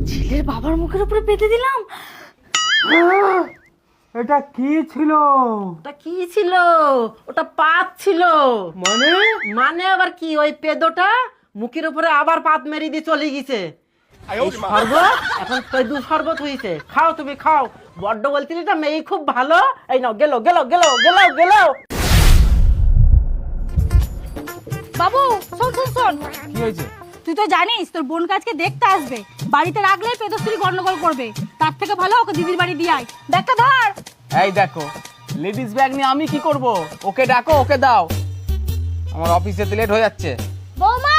ছেলের বাবার মুখের উপরে পেতে দিলাম। এটা কি ছিল? ওটা কি ছিল? ওটা পাত ছিল। মানে মানে আবার কি? ওই পেদোটা মুখের উপরে আবার পাত মেরে দিয়ে চলে গেছে। এই শরবত এখন পেদু শরবত হয়েছে। খাও, তুমি খাও। বড্ড বলছিলি না মেয়ে খুব ভালো। এই নাও, গেল গেল গেল গেল গেল। বাবু শোন শোন শোন, কি হয়েছে? তুই তো জানিস তোর বোন কাজকে দেখতে আসবে, বাড়িতে রাখলে পেদস্ত্রী গন্ডগোল করবে। তার থেকে ভালো ওকে দিদির বাড়ি দিয়ে আয়। ব্যাগটা ধর। এই দেখো, লেডিস ব্যাগ নিয়ে আমি কি করব? ওকে ডাকো, ওকে দাও। আমার অফিসে লেট হয়ে যাচ্ছে। বৌমা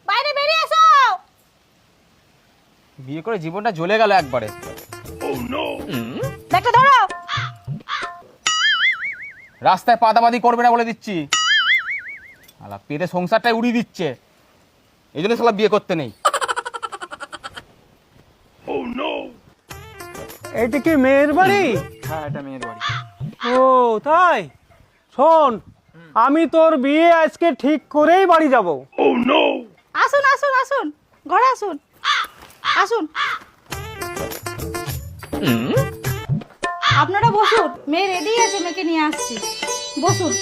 বাইরে বেরিয়ে এসো। বিয়ে করে জীবনটা জ্বলে গেল একবারে। ব্যাগটা ধরো। রাস্তায় পাদাবাদি করবে না বলে দিচ্ছি। শালা পেটে সংসারটাই উড়িয়ে দিচ্ছে। এই জন্য শালা বিয়ে করতে নেই। এটা কি মেয়ের বাড়ি? হ্যাঁ, এটা মেয়ের বাড়ি। ও তাই? শোন, আমি তোর বিয়ে আজকে ঠিক করেই বাড়ি যাব। আসুন আসুন আসুন, ঘরে আসুন আসুন। আপনারা বসুন, মেয়ে রেডি আছে, মেয়েকে নিয়ে আসছি। বসুন।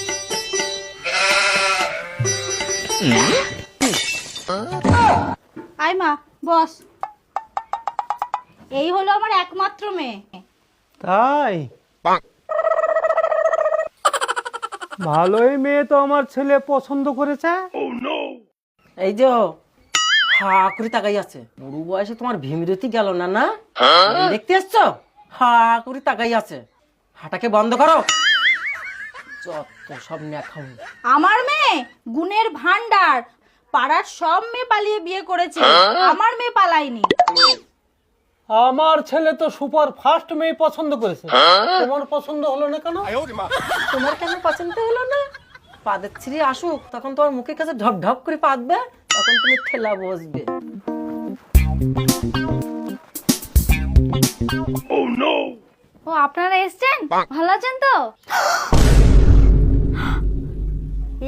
আয় মা, বস। এই হলো আমার একমাত্র মেয়ে। তাই? ভালোই মেয়ে তো আমার ছেলে পছন্দ করেছে। এই যে হা করে তাকাই আছে। বুড়ো বয়সে তোমার ভীমরতি গেল না? না দেখতে এসছো? হা করে তাকাই আছে। হাটাকে বন্ধ করো। যত সব নেখাম। আমার মেয়ে গুণের ভান্ডার, পাড়ার সব মেয়ে পালিয়ে বিয়ে করেছে, আমার মেয়ে পালায়নি। আমার ছেলে তো সুপার ফাস্ট মেয়ে পছন্দ করেছে, তোমার পছন্দ হলো না কেন? তোমার কেন পছন্দ হলো না? পাদের ছিঁড়ে আসুক, তখন তোমার মুখের কাছে ঢপ ঢপ করে পাদবে, তখন তুমি ঠেলা বসবে। ও আপনারা এসেছেন? ভালো আছেন তো?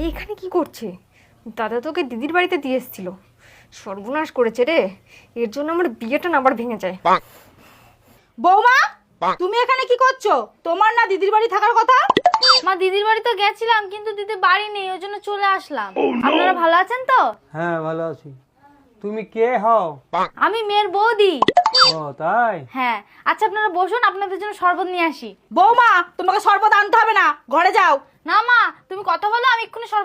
এইখানে কি করছে? দাদা তোকে দিদির বাড়িতে দিয়ে এসেছিল। সর্বনাশ করেছে রে, এর জন্য আমার বিয়েটা না আবার ভেঙে যায়। বৌমা, তুমি এখানে কি করছো? তোমার না দিদির বাড়ি থাকার কথা? মা দিদির বাড়ি তো গেছিলাম, কিন্তু দিদি বাড়ি নেই, ওই জন্য চলে আসলাম। আপনারা ভালো আছেন তো? হ্যাঁ ভালো আছি। তুমি কে হও? আমি মেয়ের বৌদি। ও তাই? হ্যাঁ, আচ্ছা আপনারা বসুন, আপনাদের জন্য শরবত নিয়ে আসি। বৌমা, তোমাকে শরবত আনতে হবে না, ঘরে যাও। না মা, তুমি কথা বলো, আমি এক্ষুনি শরবত